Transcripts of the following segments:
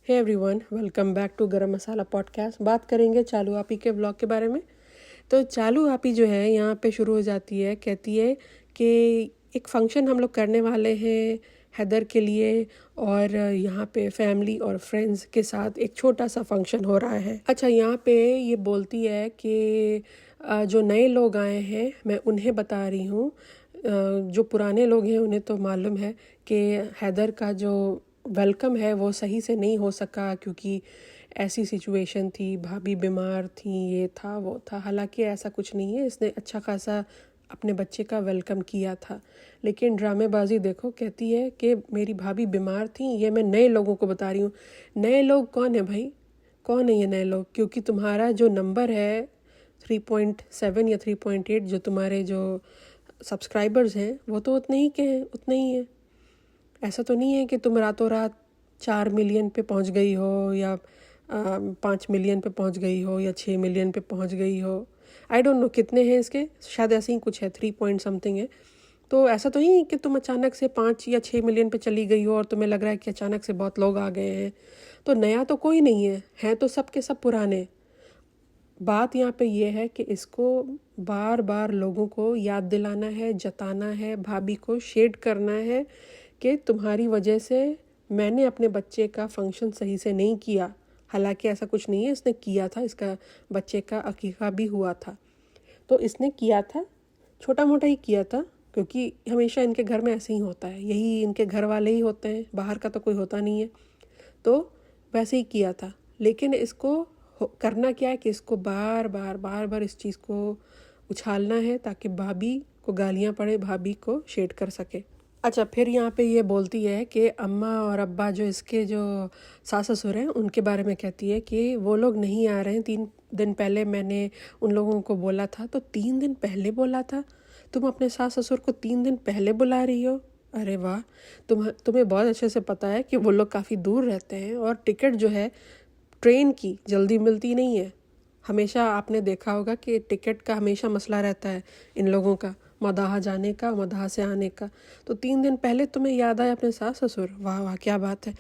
Hey everyone, welcome back to Garam Masala podcast. बात करेंगे चालू आपी के व्लॉग के बारे में। तो चालू आपी जो है यहाँ पे शुरू हो जाती है, कहती है कि एक फ़ंक्शन हम लोग करने वाले हैं हैदर के लिए, और यहाँ पे फैमिली और फ्रेंड्स के साथ एक छोटा सा फंक्शन हो रहा है। अच्छा, यहाँ पे ये बोलती है कि जो नए लोग आए हैं मैं उन्हें बता रही हूँ। जो पुराने लोग हैं उन्हें तो मालूम है कि हैदर का जो वेलकम है वो सही से नहीं हो सका, क्योंकि ऐसी सिचुएशन थी, भाभी बीमार थी, ये था वो था। हालांकि ऐसा कुछ नहीं है, इसने अच्छा खासा अपने बच्चे का वेलकम किया था। लेकिन ड्रामेबाजी देखो, कहती है कि मेरी भाभी बीमार थी, ये मैं नए लोगों को बता रही हूँ। नए लोग कौन है भाई? कौन है ये नए लोग? क्योंकि तुम्हारा जो नंबर है 3.7 या 3.8, जो तुम्हारे जो सब्सक्राइबर्स हैं वो तो उतने ही के हैं, उतने ही हैं। ऐसा तो नहीं है कि तुम रातों रात 4 मिलियन पे पहुंच गई हो, या 5 मिलियन पे पहुंच गई हो, या 6 मिलियन पे पहुंच गई हो। आई डोंट नो कितने हैं इसके, शायद ऐसे ही कुछ है, 3 पॉइंट समथिंग है। तो ऐसा तो नहीं कि तुम अचानक से 5 या 6 मिलियन पे चली गई हो और तुम्हें लग रहा है कि अचानक से बहुत लोग आ गए हैं। तो नया तो कोई नहीं है तो सब के सब पुराने। बात यहाँ पे ये है कि इसको बार बार लोगों को याद दिलाना है, जताना है, भाभी को शेड करना है कि तुम्हारी वजह से मैंने अपने बच्चे का फंक्शन सही से नहीं किया। हालांकि ऐसा कुछ नहीं है, इसने किया था, इसका बच्चे का अकीक़ा भी हुआ था। तो इसने किया था, छोटा मोटा ही किया था, क्योंकि हमेशा इनके घर में ऐसे ही होता है, यही इनके घर वाले ही होते हैं, बाहर का तो कोई होता नहीं है। तो वैसे ही किया था। लेकिन इसको करना क्या है कि इसको बार बार इस चीज़ को उछालना है ताकि भाभी को गालियाँ पड़े, भाभी को शेड कर सके। अच्छा, फिर यहाँ पे ये बोलती है कि अम्मा और अब्बा जो इसके जो सास ससुर हैं उनके बारे में कहती है कि वो लोग नहीं आ रहे हैं। 3 दिन पहले मैंने उन लोगों को बोला था। तो 3 दिन पहले बोला था? तुम अपने सास ससुर को 3 दिन पहले बुला रही हो? अरे वाह, तुम्हें बहुत अच्छे से पता है कि वो लोग काफ़ी दूर रहते हैं और टिकट जो है ट्रेन की जल्दी मिलती नहीं है। हमेशा आपने देखा होगा कि टिकट का हमेशा मसला रहता है इन लोगों का, मदाहा जाने का, मदाहा से आने का। तो 3 दिन पहले तुम्हें याद आया अपने सास ससुर? वाह वाह, क्या बात है।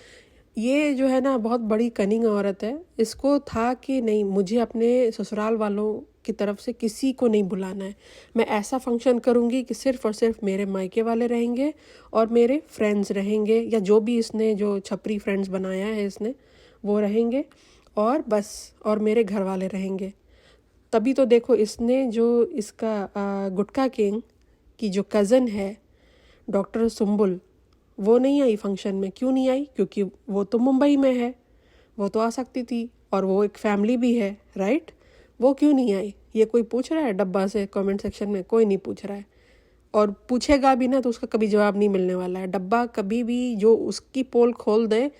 ये जो है ना बहुत बड़ी कनिंग औरत है। इसको था कि नहीं, मुझे अपने ससुराल वालों की तरफ से किसी को नहीं बुलाना है। मैं ऐसा फंक्शन करूँगी कि सिर्फ़ और सिर्फ मेरे मायके वाले रहेंगे और मेरे फ्रेंड्स रहेंगे, या जो भी इसने जो छपरी फ्रेंड्स बनाया है इसने, वो रहेंगे, और बस, और मेरे घर वाले रहेंगे। तभी तो देखो, इसने जो इसका गुटखा किंग की जो कज़न है डॉक्टर सुम्बुल, वो नहीं आई फंक्शन में। क्यों नहीं आई? क्योंकि वो तो मुंबई में है, वो तो आ सकती थी, और वो एक फैमिली भी है, राइट? वो क्यों नहीं आई? ये कोई पूछ रहा है डब्बा से? कमेंट सेक्शन में कोई नहीं पूछ रहा है, और पूछेगा भी ना तो उसका कभी जवाब नहीं मिलने वाला है। डब्बा कभी भी जो उसकी पोल खोल दे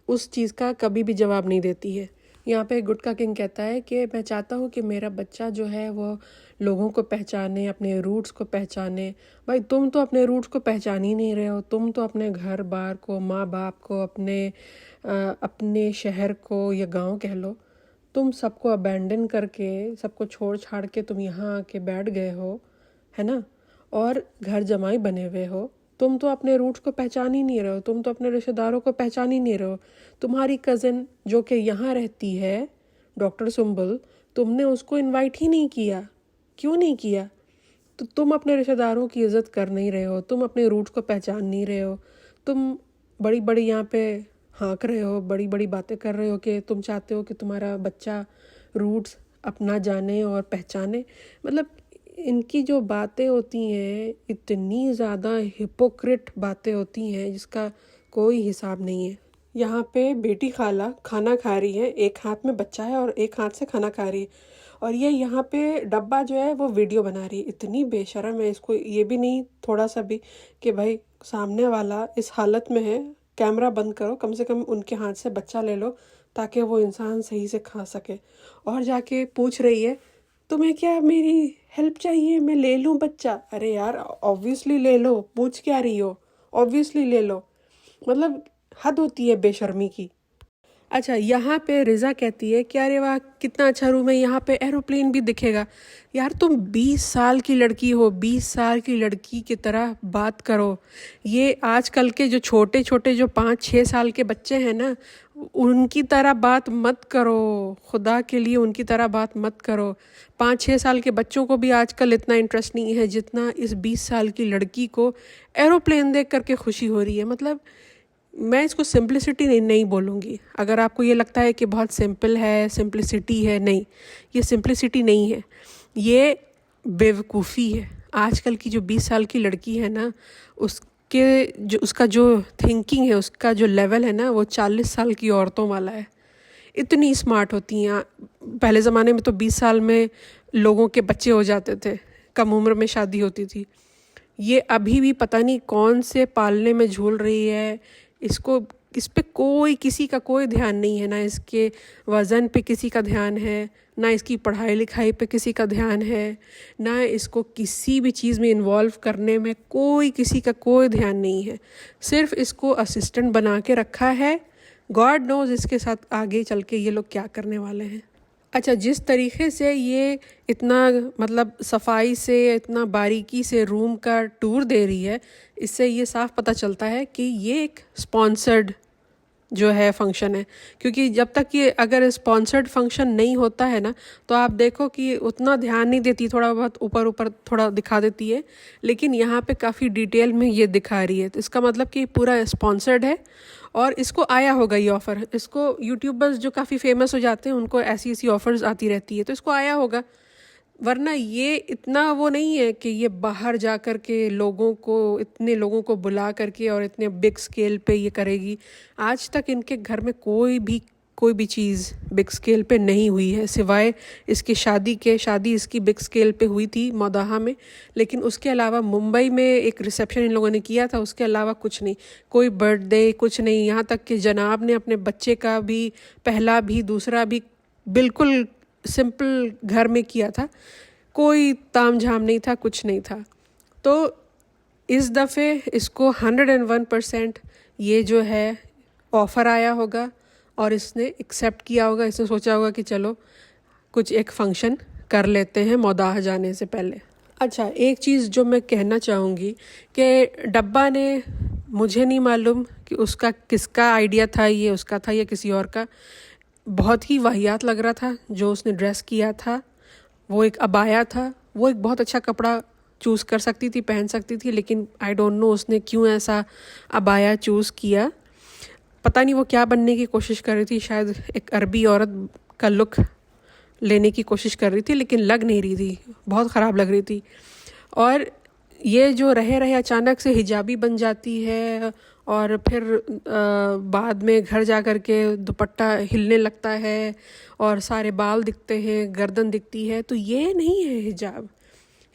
उस चीज़ का कभी भी जवाब नहीं देती है। यहाँ पे गुटखा किंग कहता है कि मैं चाहता हूँ कि मेरा बच्चा जो है वो लोगों को पहचाने, अपने रूट्स को पहचाने। भाई, तुम तो अपने रूट्स को पहचान ही नहीं रहे हो। तुम तो अपने घर बार को, माँ बाप को, अपने शहर को या गांव कह लो, तुम सबको अबैंडन करके, सबको छोड़ छाड़ के तुम यहाँ आके बैठ गए हो, है ना? और घर जमाई बने हुए हो। तुम तो अपने रूट्स को पहचान ही नहीं रहे हो, तुम तो अपने रिश्तेदारों को पहचान ही नहीं रहे हो। तुम्हारी कज़न जो कि यहाँ रहती है, डॉक्टर सुम्बुल, तुमने उसको इनवाइट ही नहीं किया। क्यों नहीं किया? तो तुम अपने रिश्तेदारों की इज़्ज़त कर नहीं रहे हो, तुम अपने रूट्स को पहचान नहीं रहे हो। तुम बड़ी बड़ी यहाँ पे हाँक रहे हो, बड़ी बड़ी बातें कर रहे हो कि तुम चाहते हो कि तुम्हारा बच्चा रूट्स अपना जाने और पहचाने। मतलब इनकी जो बातें होती हैं, इतनी ज़्यादा हिपोक्रिट बातें होती हैं जिसका कोई हिसाब नहीं है। यहाँ पे बेटी खाला खाना खा रही है, एक हाथ में बच्चा है और एक हाथ से खाना खा रही है, और ये यहाँ पे डब्बा जो है वो वीडियो बना रही है। इतनी बेशर्म है, इसको ये भी नहीं थोड़ा सा भी कि भाई सामने वाला इस हालत में है, कैमरा बंद करो, कम से कम उनके हाथ से बच्चा ले लो ताकि वो इंसान सही से खा सके। और जाके पूछ रही है, तुम्हें क्या मेरी हेल्प चाहिए, मैं ले लूँ बच्चा? अरे यार, ऑब्वियसली ले लो, पूछ क्या रही हो? ऑब्वियसली ले लो। मतलब हद होती है बेशर्मी की। अच्छा, यहाँ पे रिज़ा कहती है कि अरे वाह कितना अच्छा रूम है, यहाँ पे एरोप्लेन भी दिखेगा। यार, तुम 20 साल की लड़की हो, 20 साल की लड़की की तरह बात करो। ये आजकल के जो छोटे छोटे जो 5-6 साल के बच्चे हैं ना, उनकी तरह बात मत करो, खुदा के लिए उनकी तरह बात मत करो। 5-6 साल के बच्चों को भी आजकल इतना इंटरेस्ट नहीं है जितना इस 20 साल की लड़की को एरोप्लेन देख करके खुशी हो रही है। मतलब मैं इसको सिंप्लिसिटी नहीं बोलूँगी। अगर आपको ये लगता है कि बहुत सिंपल है, सिंप्लिसिटी है, नहीं, ये सिंप्लिसिटी नहीं है, ये बेवकूफ़ी है। आजकल की जो 20 साल की लड़की है ना, उसका जो थिंकिंग है, उसका जो लेवल है ना, वो 40 साल की औरतों वाला है। इतनी स्मार्ट होती हैं। पहले ज़माने में तो 20 साल में लोगों के बच्चे हो जाते थे, कम उम्र में शादी होती थी। ये अभी भी पता नहीं कौन से पालने में झूल रही है। इस पे किसी का कोई ध्यान नहीं है, ना इसके वज़न पे किसी का ध्यान है, ना इसकी पढ़ाई लिखाई पे किसी का ध्यान है, ना इसको किसी भी चीज़ में इन्वॉल्व करने में किसी का कोई ध्यान नहीं है। सिर्फ इसको असिस्टेंट बना के रखा है। गॉड नोज इसके साथ आगे चल के ये लोग क्या करने वाले हैं। अच्छा, जिस तरीके से ये इतना मतलब सफाई से, इतना बारीकी से रूम का टूर दे रही है, इससे ये साफ पता चलता है कि ये एक स्पॉन्सर्ड जो है फंक्शन है। क्योंकि जब तक ये अगर स्पॉन्सर्ड फंक्शन नहीं होता है ना, तो आप देखो कि उतना ध्यान नहीं देती, थोड़ा बहुत ऊपर ऊपर थोड़ा दिखा देती है, लेकिन यहाँ पे काफ़ी डिटेल में ये दिखा रही है। तो इसका मतलब कि पूरा स्पॉन्सर्ड है और इसको आया होगा ये ऑफ़र। इसको यूट्यूबर्स जो काफ़ी फेमस हो जाते हैं उनको ऐसी ऐसी ऑफ़र्स आती रहती है, तो इसको आया होगा। वरना ये इतना वो नहीं है कि ये बाहर जा कर के इतने लोगों को बुला करके और इतने बिग स्केल पे ये करेगी। आज तक इनके घर में कोई भी चीज़ बिग स्केल पे नहीं हुई है, सिवाय इसकी शादी इसकी बिग स्केल पे हुई थी मौदाहा में। लेकिन उसके अलावा मुंबई में एक रिसेप्शन इन लोगों ने किया था, उसके अलावा कुछ नहीं, कोई बर्थडे कुछ नहीं। यहाँ तक कि जनाब ने अपने बच्चे का भी, पहला भी दूसरा भी, बिल्कुल सिंपल घर में किया था। कोई ताम झाम नहीं था, कुछ नहीं था। तो इस दफ़े इसको 101% ये जो है ऑफ़र आया होगा और इसने एक्सेप्ट किया होगा। इसने सोचा होगा कि चलो कुछ एक फंक्शन कर लेते हैं मौदाह जाने से पहले। अच्छा, एक चीज़ जो मैं कहना चाहूँगी कि डब्बा ने, मुझे नहीं मालूम कि उसका किसका आइडिया था, ये उसका था या किसी और का, बहुत ही वाहियात लग रहा था जो उसने ड्रेस किया था। वो एक अबाया था, वो एक बहुत अच्छा कपड़ा चूज़ कर सकती थी, पहन सकती थी, लेकिन आई डोंट नो उसने क्यों ऐसा अबाया चूज़ किया। पता नहीं वो क्या बनने की कोशिश कर रही थी, शायद एक अरबी औरत का लुक लेने की कोशिश कर रही थी, लेकिन लग नहीं रही थी, बहुत ख़राब लग रही थी। और ये जो रहे अचानक से हिजाबी बन जाती है और फिर बाद में घर जा कर के दुपट्टा हिलने लगता है और सारे बाल दिखते हैं, गर्दन दिखती है, तो ये नहीं है हिजाब।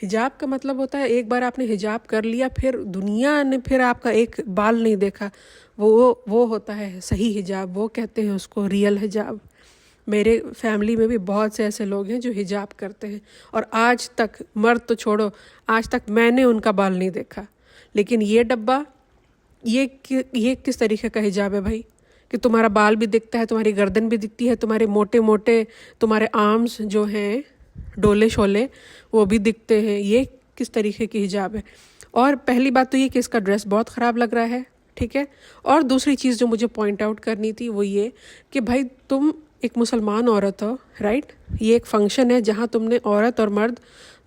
हिजाब का मतलब होता है एक बार आपने हिजाब कर लिया, फिर दुनिया ने फिर आपका एक बाल नहीं देखा, वो होता है सही हिजाब, वो कहते हैं उसको रियल हिजाब। मेरे फैमिली में भी बहुत से ऐसे लोग हैं जो हिजाब करते हैं और आज तक, मर्द तो छोड़ो, आज तक मैंने उनका बाल नहीं देखा। लेकिन ये डब्बा, ये किस तरीके का हिजाब है भाई, कि तुम्हारा बाल भी दिखता है, तुम्हारी गर्दन भी दिखती है, तुम्हारे मोटे मोटे तुम्हारे आर्म्स जो हैं डोले शोले वो भी दिखते हैं। ये किस तरीके की हिजाब है? और पहली बात तो ये कि इसका ड्रेस बहुत ख़राब लग रहा है, ठीक है। और दूसरी चीज़ जो मुझे पॉइंट आउट करनी थी वो ये कि भाई तुम एक मुसलमान औरत हो, राइट। ये एक फंक्शन है जहाँ तुमने औरत और मर्द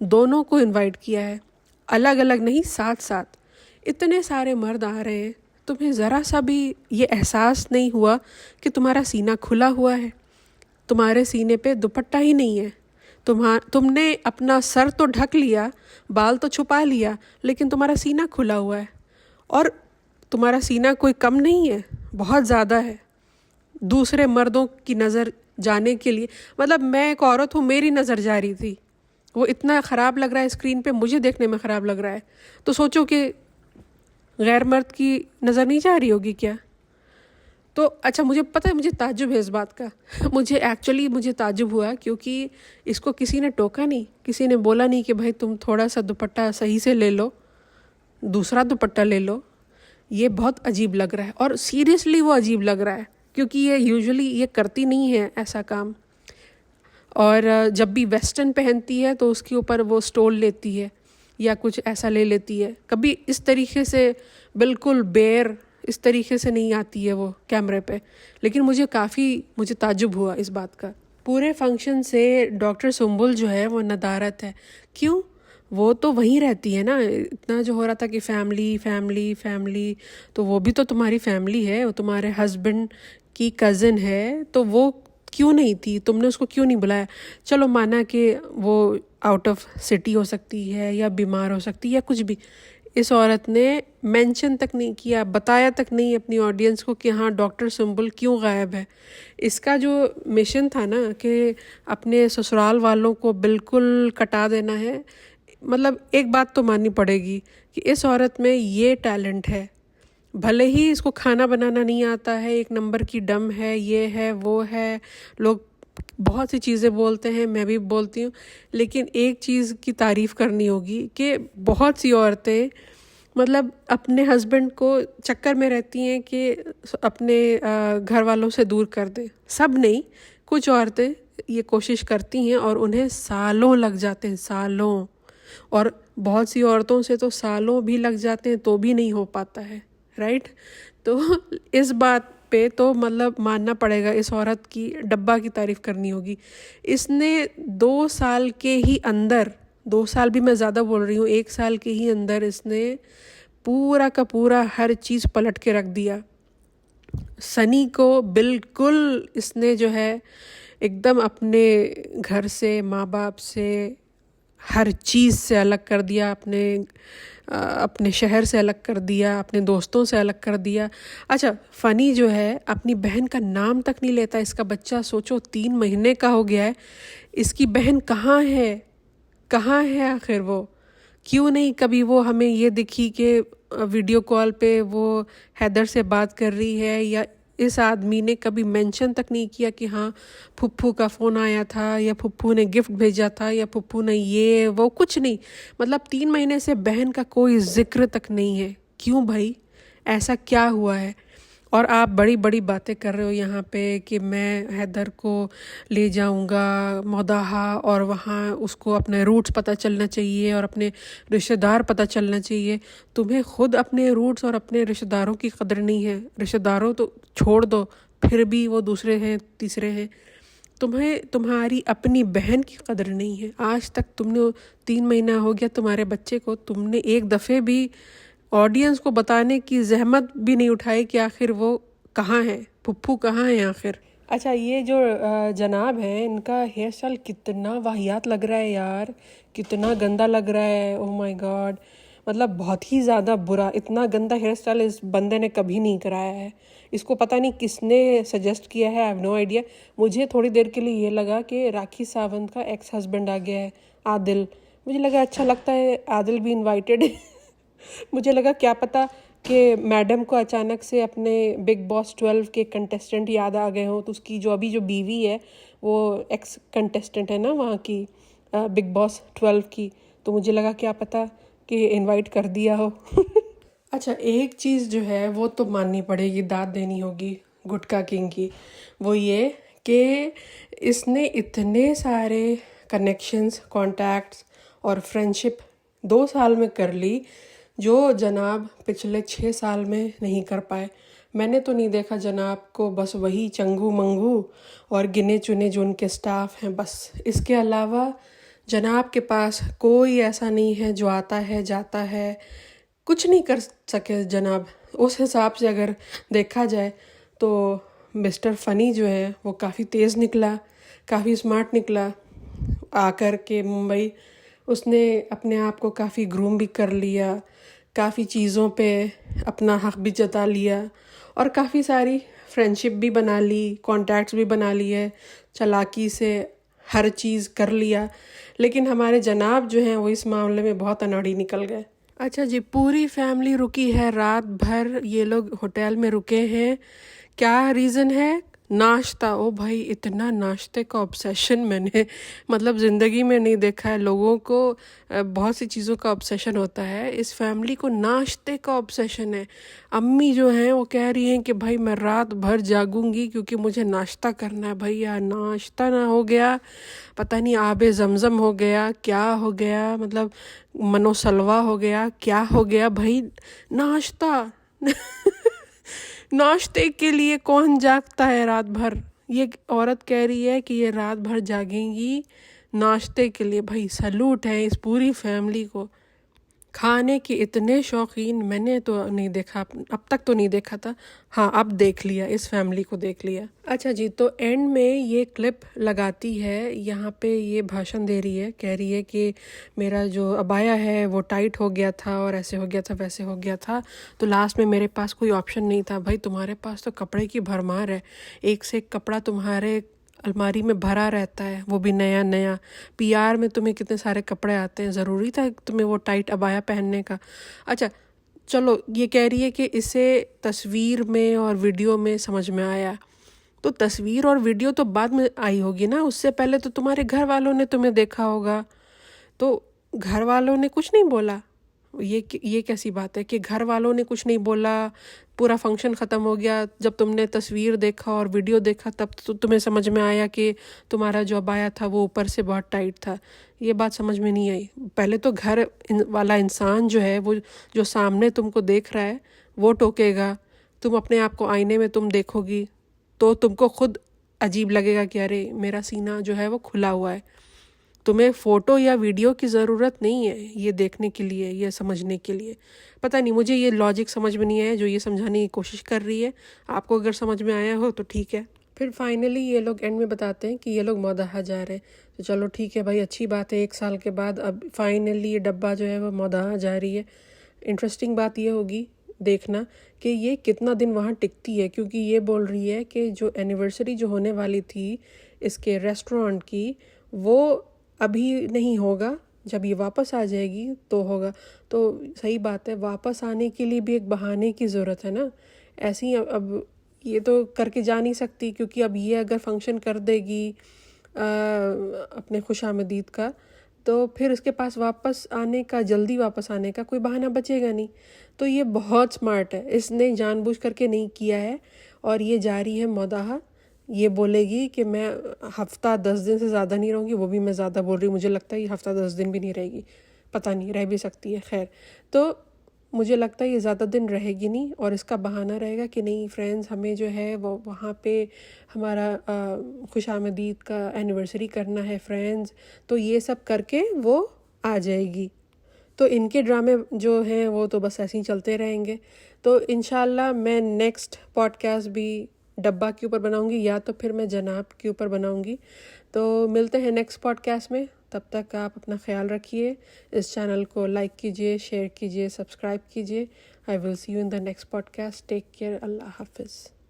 दोनों को इनवाइट किया है, अलग अलग नहीं, साथ साथ। इतने सारे मर्द आ रहे हैं, तुम्हें ज़रा सा भी ये एहसास नहीं हुआ कि तुम्हारा सीना खुला हुआ है? तुम्हारे सीने पे दुपट्टा ही नहीं है, तुमने अपना सर तो ढक लिया, बाल तो छुपा लिया, लेकिन तुम्हारा सीना खुला हुआ है। और तुम्हारा सीना कोई कम नहीं है, बहुत ज़्यादा है। दूसरे मर्दों की नज़र जाने के लिए, मतलब मैं एक औरत हूँ, मेरी नज़र जा रही थी, वो इतना ख़राब लग रहा है स्क्रीन पे, मुझे देखने में ख़राब लग रहा है, तो सोचो कि गैर मर्द की नज़र नहीं जा रही होगी क्या? तो अच्छा, मुझे पता है, मुझे ताज्जुब है इस बात का मुझे ताज्जुब हुआ क्योंकि इसको किसी ने टोका नहीं, किसी ने बोला नहीं कि भाई तुम थोड़ा सा दुपट्टा सही से ले लो, दूसरा दुपट्टा ले लो। ये बहुत अजीब लग रहा है और सीरियसली वो अजीब लग रहा है क्योंकि ये यूजुअली ये करती नहीं है ऐसा काम। और जब भी वेस्टर्न पहनती है तो उसके ऊपर वो स्टोल लेती है या कुछ ऐसा ले लेती है। कभी इस तरीके से बिल्कुल बेयर इस तरीके से नहीं आती है वो कैमरे पे। लेकिन मुझे ताज्जुब हुआ इस बात का। पूरे फंक्शन से डॉक्टर सुम्बुल जो है वो नदारत है। क्यों? वो तो वहीं रहती है ना। इतना जो हो रहा था कि फैमिली फैमिली फैमिली, तो वो भी तो तुम्हारी फैमिली है, वो तुम्हारे हस्बैंड की कज़न है, तो वो क्यों नहीं थी? तुमने उसको क्यों नहीं बुलाया? चलो माना कि वो आउट ऑफ सिटी हो सकती है या बीमार हो सकती है या कुछ भी। इस औरत ने मेंशन तक नहीं किया, बताया तक नहीं अपनी ऑडियंस को कि हाँ डॉक्टर सुम्बुल क्यों गायब है। इसका जो मिशन था ना कि अपने ससुराल वालों को बिल्कुल कटा देना है, मतलब एक बात तो माननी पड़ेगी कि इस औरत में ये टैलेंट है। भले ही इसको खाना बनाना नहीं आता है, एक नंबर की डम है, ये है वो है, लोग बहुत सी चीज़ें बोलते हैं, मैं भी बोलती हूँ, लेकिन एक चीज़ की तारीफ़ करनी होगी कि बहुत सी औरतें मतलब अपने हस्बैंड को चक्कर में रहती हैं कि अपने घर वालों से दूर कर दें। सब नहीं, कुछ औरतें ये कोशिश करती हैं और उन्हें सालों लग जाते हैं, सालों। और बहुत सी औरतों से तो सालों भी लग जाते हैं तो भी नहीं हो पाता है, राइट? तो इस बात पे तो मतलब मानना पड़ेगा, इस औरत की डब्बा की तारीफ़ करनी होगी। इसने 2 साल के ही अंदर, 2 साल भी मैं ज़्यादा बोल रही हूँ, 1 साल के ही अंदर इसने पूरा का पूरा हर चीज़ पलट के रख दिया। सनी को बिल्कुल इसने जो है एकदम अपने घर से, माँ बाप से, हर चीज़ से अलग कर दिया, अपने शहर से अलग कर दिया, अपने दोस्तों से अलग कर दिया। अच्छा, फ़नी जो है अपनी बहन का नाम तक नहीं लेता इसका बच्चा। सोचो 3 महीने का हो गया है, इसकी बहन कहाँ है? कहाँ है आखिर वो? क्यों नहीं कभी वो हमें ये दिखी कि वीडियो कॉल पे वो हैदर से बात कर रही है, या इस आदमी ने कभी मेंशन तक नहीं किया कि हाँ फुप्पू का फ़ोन आया था या फुप्पू ने गिफ्ट भेजा था या फुप्पू ने ये वो, कुछ नहीं। मतलब 3 महीने से बहन का कोई जिक्र तक नहीं है। क्यों भाई, ऐसा क्या हुआ है? और आप बड़ी बड़ी बातें कर रहे हो यहाँ पे कि मैं हैदर को ले जाऊँगा मौदाहा और वहाँ उसको अपने रूट्स पता चलना चाहिए और अपने रिश्तेदार पता चलना चाहिए। तुम्हें खुद अपने रूट्स और अपने रिश्तेदारों की कदर नहीं है। रिश्तेदारों तो छोड़ दो, फिर भी वो दूसरे हैं तीसरे हैं। तुम्हें तुम्हारी अपनी बहन की कदर नहीं है। आज तक तुमने 3 महीना हो गया तुम्हारे बच्चे को, तुमने एक दफ़े भी ऑडियंस को बताने की जहमत भी नहीं उठाई कि आखिर वो कहाँ है, फुप्पू कहाँ है आखिर। अच्छा, ये जो जनाब हैं, इनका हेयर स्टाइल कितना वाहियात लग रहा है यार, कितना गंदा लग रहा है। ओह माय गॉड, मतलब बहुत ही ज़्यादा बुरा। इतना गंदा हेयर स्टाइल इस बंदे ने कभी नहीं कराया है। इसको पता नहीं किसने सजेस्ट किया है, आई हैव नो आइडिया। मुझे थोड़ी देर के लिए ये लगा कि राखी सावंत का एक्स हस्बैंड आ गया है, आदिल। मुझे लगा अच्छा लगता है आदिल भी इनवाइटेड है। मुझे लगा क्या पता कि मैडम को अचानक से अपने बिग बॉस 12 के कंटेस्टेंट याद आ गए हों, तो उसकी जो बीवी है वो एक्स कंटेस्टेंट है ना वहाँ की, बिग बॉस 12 की। तो मुझे लगा क्या पता कि इनवाइट कर दिया हो। अच्छा, एक चीज़ जो है वो तो माननी पड़ेगी, दाद देनी होगी गुटका किंग की। वो ये कि इसने इतने सारे कनेक्शंस, कॉन्टैक्ट्स और फ्रेंडशिप 2 साल में कर ली जो जनाब पिछले 6 साल में नहीं कर पाए। मैंने तो नहीं देखा जनाब को, बस वही चंगू मंगू और गिने चुने जो उनके स्टाफ हैं, बस। इसके अलावा जनाब के पास कोई ऐसा नहीं है जो आता है जाता है, कुछ नहीं कर सके जनाब। उस हिसाब से अगर देखा जाए तो मिस्टर फ़नी जो है वो काफ़ी तेज़ निकला, काफ़ी स्मार्ट निकला। आकर के मुंबई उसने अपने आप को काफ़ी ग्रूम भी कर लिया, काफ़ी चीज़ों पे अपना हक भी जता लिया और काफ़ी सारी फ्रेंडशिप भी बना ली, कॉन्टैक्ट्स भी बना लिए, चालाकी से हर चीज़ कर लिया। लेकिन हमारे जनाब जो हैं वो इस मामले में बहुत अनाड़ी निकल गए। अच्छा जी, पूरी फैमिली रुकी है, रात भर ये लोग होटल में रुके हैं। क्या रीज़न है? नाश्ता। ओ भाई, इतना नाश्ते का ऑब्सेशन मैंने मतलब ज़िंदगी में नहीं देखा है। लोगों को बहुत सी चीज़ों का ऑब्सेशन होता है, इस फैमिली को नाश्ते का ऑब्सेशन है। अम्मी जो हैं वो कह रही हैं कि भाई मैं रात भर जागूंगी क्योंकि मुझे नाश्ता करना है। भैया नाश्ता ना हो गया, पता नहीं आबे जमज़म हो गया, क्या हो गया, मतलब मनोसलवा हो गया, क्या हो गया भाई, नाश्ता। नाश्ते के लिए कौन जागता है रात भर? ये औरत कह रही है कि ये रात भर जागेंगी नाश्ते के लिए। भाई सैल्यूट है इस पूरी फैमिली को। खाने के इतने शौकीन मैंने तो नहीं देखा, अब तक तो नहीं देखा था। हाँ, अब देख लिया, इस फैमिली को देख लिया। अच्छा जी, तो एंड में ये क्लिप लगाती है, यहाँ पे ये भाषण दे रही है, कह रही है कि मेरा जो अबाया है वो टाइट हो गया था और ऐसे हो गया था वैसे हो गया था, तो लास्ट में मेरे पास कोई ऑप्शन नहीं था। भाई तुम्हारे पास तो कपड़े की भरमार है, एक से एक कपड़ा तुम्हारे अलमारी में भरा रहता है, वो भी नया नया। पीआर में तुम्हें कितने सारे कपड़े आते हैं, ज़रूरी था तुम्हें वो टाइट अबाया पहनने का? अच्छा चलो, ये कह रही है कि इसे तस्वीर में और वीडियो में समझ में आया, तो तस्वीर और वीडियो तो बाद में आई होगी ना, उससे पहले तो तुम्हारे घर वालों ने तुम्हें देखा होगा, तो घर वालों ने कुछ नहीं बोला? ये कैसी बात है कि घर वालों ने कुछ नहीं बोला, पूरा फंक्शन ख़त्म हो गया, जब तुमने तस्वीर देखा और वीडियो देखा तब तो तुम्हें समझ में आया कि तुम्हारा जो अबाया था वो ऊपर से बहुत टाइट था? ये बात समझ में नहीं आई। पहले तो घर वाला इंसान जो है, वो जो सामने तुमको देख रहा है वो टोकेगा, तुम अपने आप को आईने में तुम देखोगी तो तुमको खुद अजीब लगेगा कि अरे मेरा सीना जो है वो खुला हुआ है। तुम्हें फ़ोटो या वीडियो की ज़रूरत नहीं है ये देखने के लिए, ये समझने के लिए। पता नहीं, मुझे ये लॉजिक समझ में नहीं आया जो ये समझाने की कोशिश कर रही है। आपको अगर समझ में आया हो तो ठीक है। फिर फाइनली ये लोग एंड में बताते हैं कि ये लोग मौदहा जा रहे हैं, तो चलो ठीक है भाई, अच्छी बात है, 1 साल के बाद अब फाइनली ये डब्बा जो है वो मौदहा जा रही है। इंटरेस्टिंग बात ये होगी देखना कि ये कितना दिन वहाँ टिकती है, क्योंकि ये बोल रही है कि जो एनिवर्सरी जो होने वाली थी इसके रेस्टोरेंट की, वो अभी नहीं होगा, जब ये वापस आ जाएगी तो होगा। तो सही बात है, वापस आने के लिए भी एक बहाने की ज़रूरत है ना। ऐसे ही अब ये तो करके जा नहीं सकती, क्योंकि अब ये अगर फंक्शन कर देगी अपने खुशामदीद का, तो फिर उसके पास वापस आने का, जल्दी वापस आने का कोई बहाना बचेगा नहीं। तो ये बहुत स्मार्ट है, इसने जानबूझ करके नहीं किया है, और ये जा रही है मौदाहा। ये बोलेगी कि मैं हफ्ता 10 दिन से ज़्यादा नहीं रहूँगी, वो भी मैं ज़्यादा बोल रही हूँ, मुझे लगता है ये हफ्ता 10 दिन भी नहीं रहेगी, पता नहीं, रह भी सकती है। खैर, तो मुझे लगता है ये ज़्यादा दिन रहेगी नहीं, और इसका बहाना रहेगा कि नहीं फ्रेंड्स, हमें जो है वो वहाँ पे हमारा खुशामदीद का एनिवर्सरी करना है फ्रेंड्स, तो ये सब करके वो आ जाएगी। तो इनके ड्रामे जो हैं वो तो बस ऐसे ही चलते रहेंगे। तो इंशाल्लाह मैं नेक्स्ट पॉडकास्ट भी डब्बा के ऊपर बनाऊंगी, या तो फिर मैं जनाब के ऊपर बनाऊंगी। तो मिलते हैं नेक्स्ट पॉडकास्ट में, तब तक आप अपना ख्याल रखिए। इस चैनल को लाइक कीजिए, शेयर कीजिए, सब्सक्राइब कीजिए। I will see you in the next podcast. Take care, अल्लाह हाफिज़।